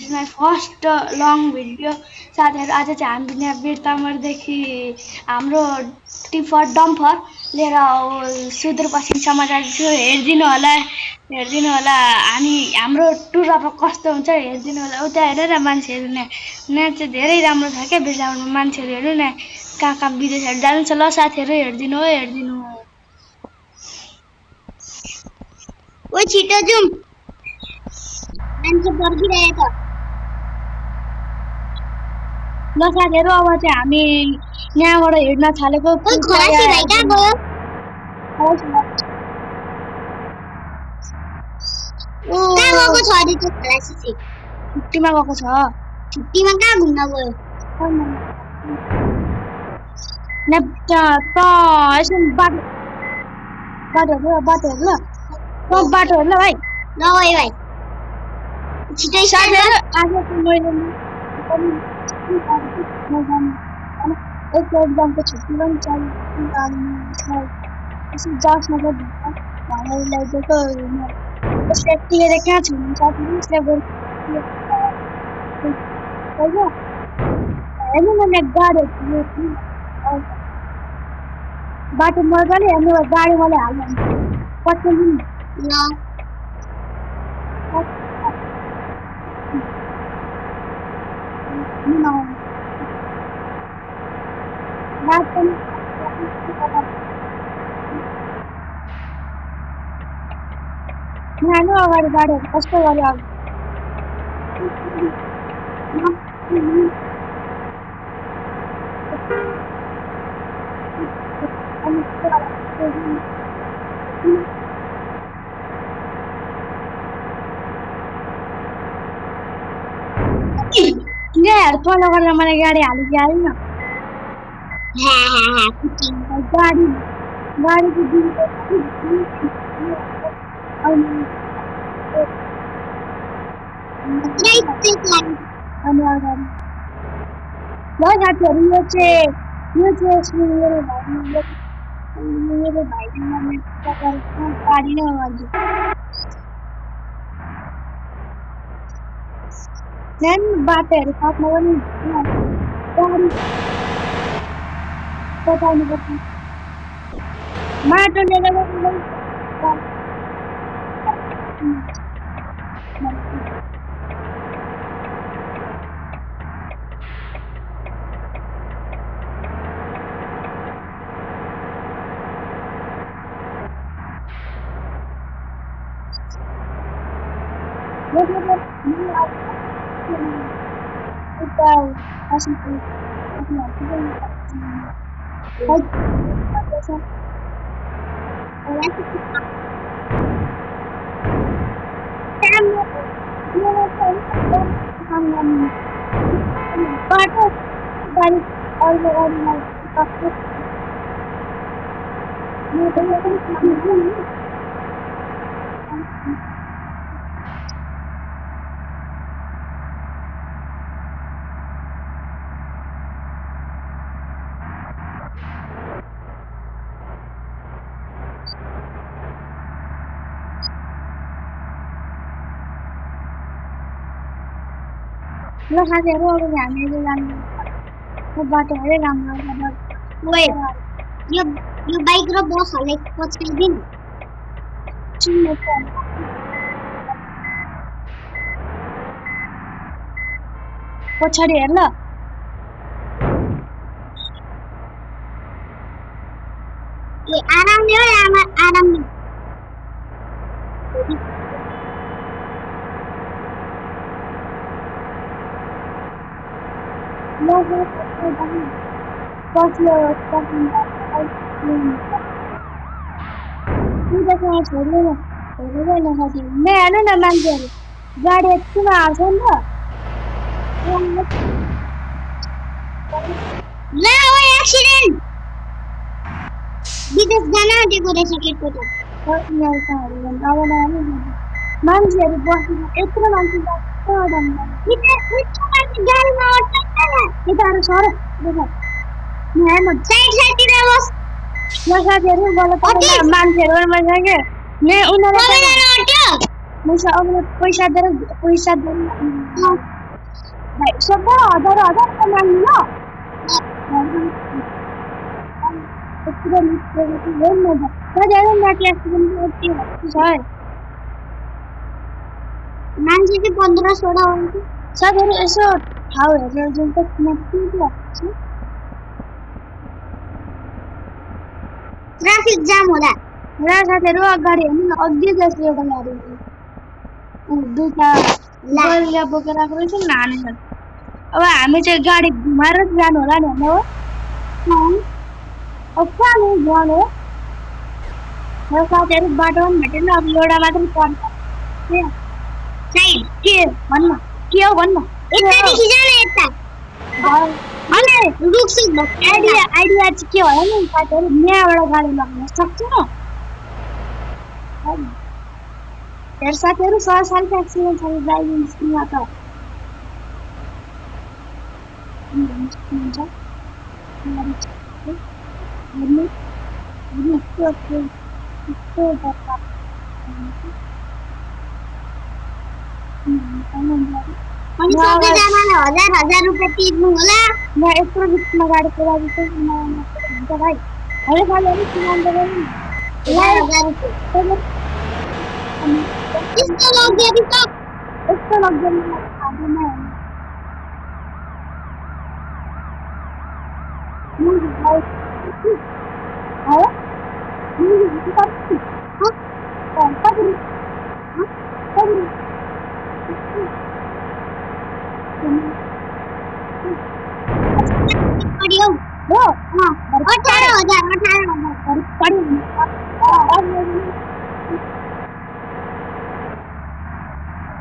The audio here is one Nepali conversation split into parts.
is my first long video. साथीहरु आज चाहिँ हामी यहाँ बिरतामरदेखि हाम्रो टिफर डम्फर लिएर सुदूरपश्चिम समाचार हेरिदिनु होला हामी हाम्रो टुर अब कस्तो हुन्छ हेरिदिनु होला उता हेरेर मान्छेहरु यहाँ चाहिँ धेरै राम्रो छ के बिरतामरमा मान्छेहरु हेर्नु न कहाँ विदेशहरु जान्छ ल साथीहरु हेरिदिनु ओ छिटो जाउँ मान्छे पर्खिरहेको ल साथीहरु अब चाहिँ हामी यहाँबाट हिड्न थालेको ओइ खलासी भाइ कहाँ गयो कहाँ गएको छ अरे त्यो खलासी चाहिँ छुट्टीमा गएको छ छुट्टीमा कहाँ घुम्न गयो यसो बाटोहरु ल भाइ ल ओइ भाइ छिटो साथीहरु आज मैले एक्जामको छुट्टी पनि चाहियो यसो जाँच्न भाइलाई दिएको सेफ्टीले कहाँ छु साथीले हेर्नु न गाडीहरू बाटो मजाले हेर्नु गाडी मैले हाल्नु पछिल्लो ल यहाँ अगाडि गाडीहरू कस्तो गऱ्यो अब यहाँहरू फलो गरेर मलाई गाडी हालिदियो हाल्नु गाडीको ल साथीहरु यो चाहिँ मेरो भाइले मलाई गाडी नै गरिदियो बाटोहरू काट्न पनि गाडी पठाउनु पर्छ माटो लिएर ल साथीहरु अब हामीले जानु बाटो हेरे राम्रो ओइ यो बाइक र बसहरुले पछाइदिन पछाडि हेर ल ए आरामले हो आरामले हेर्नु न मान्छेहरू गाडी यतिमा हाल्छ नि ल ओइ एक्सिडेन्ट विदेश जान आँटेको रहेछ केटको त मान्छेहरू बसेको यत्रो मान्छे गाडीमा यताहरू सर साइडतिर बस ल साथीहरु मलाई मान्छेहरू पैसा दर भाई सब हजार का मान लो एक्सीडेंट में ज्यादा नेट एक्सीडेंट होती है सर मान्छे चाहिँ 15-16 हुन्छ साथीहरू यसो ठाउँहरू जुन चाहिँ ट्राफिक जाम होला र साथीहरू अगाडि हेर्नु न अघि जस्तो एउटा गाडी दुईटा गल्ला बोकेर आएको रहेछ नि नानीहरू अब हामी चाहिँ गाडी घुमाएर जानु होला नि होइन हो अब कहाँ जानु र साथीहरू बाटोमा भेटेन अब एउटा मात्रै पर्छ साइड के भन्न के हो भन्न यतादेखि जान यता अनि रुक्छु आइडिया चाहिँ के होला नि साथीहरू यहाँबाट गाडी लगाउन सक्छु हेर साथीहरू 100 सालको एक्सिडेन्ट छ ड्राइभिङ स्कुलमा त अनि सबैजनाले 1000 रुपैयाँ तिर्नु होला म यत्रो बिचमा गाडी कुदाएको छु हुन्छ भाइ हेलो साथीहरू किन त्यस्तो लग्यो त यस्तो लाग्दैन खाँदैन पढ्यो हो 18,000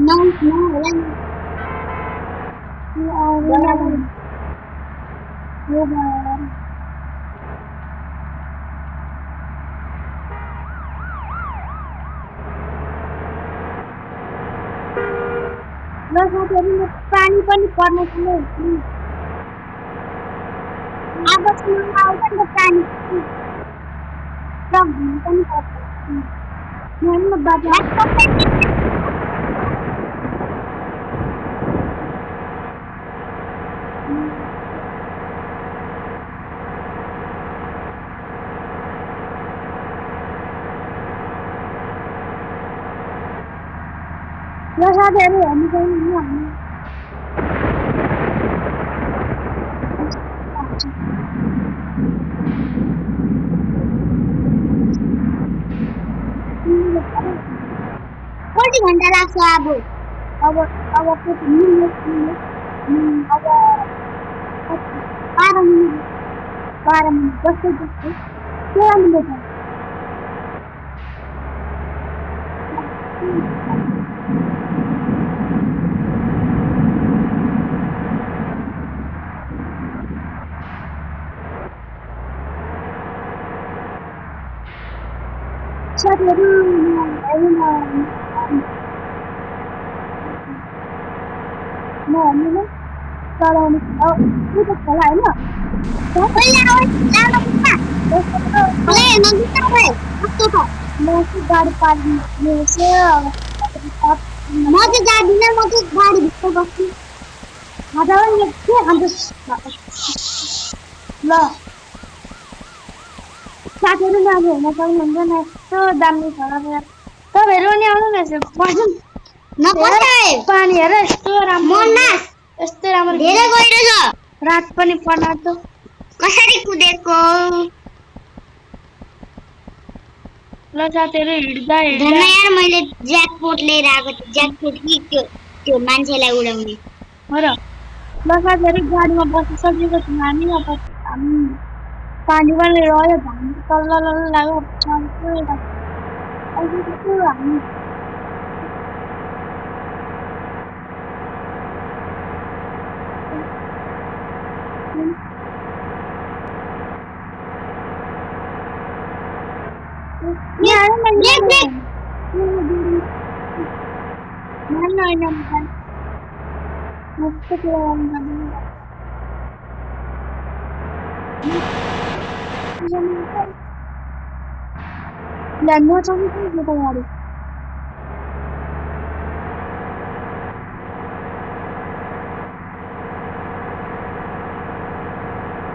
नौ होला नि पानी पनि पर्न थाल्यो अब आउँछ नि पानी ट्रक घुम्नु पनि पर्छ यहाँ बाटो ल साथीहरू हेर्नु सक्नुहुन्छ हामी कति घन्टा लाग्छ अब अब मिनट अब 12 मिनट जस्तो 13 मिनट साथीहरू हेर्नु चलाउनु त्यो त खोला होइन म गाडी पार्किङ म चाहिँ जाँदिनँ म चाहिँ गाडीभित्र बस्छु खाँदा पनि के खान्छ ल साथीहरू नि अब हेर्न सक्नुहुन्छ न यस्तो दामी खोला तपाईँहरू नि आउनु न बस्नु पानी हेर यस्तो राम्रो यस्तो राम्रो धेरै गहिरो छ रात पनि पर्न त कसरी कुदेको ल साथीहरू हिँड्दा यार मैले ज्याकपोट लिएर आएको थिएँ ज्याकपोट कि त्यो मान्छेलाई उडाउने हो र ल साथीहरू गाडीमा बसिसकेको छौँ हामी अब हामी पानी पनि रह्यो हामी तल्ल लाग्यो हामी गाडी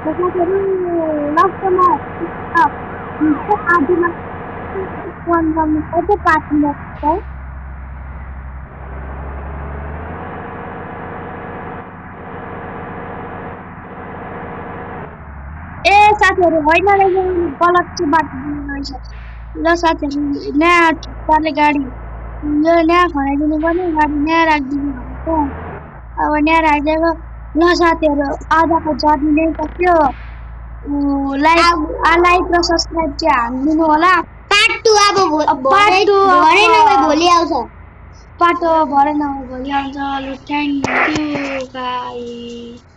साथीहरू लास्टमा आधीमा फोन गर्नु पर्छ 5 मिनट है। ए साथीहरू होइन रहेछ गलत चाहिँ बाटो रहेछ। ल साथीहरू नयाँ ठुक्पाले गाडी यो नयाँ खनाइदिनु पर्ने गाडी नयाँ राखिदिनु भनेको अब नयाँ राखिदिएको। ल साथीहरू आजको जर्नी नै सक्यो। लाइक र सब्सक्राइब चाहिँ हानिदिनु होला। पार्ट 2 अब पार्ट 2 भरे नभए भोलि आउँछ। पाटो भरे नभए भोलि आउँछ। ल थ्याङ्क यू गाइस।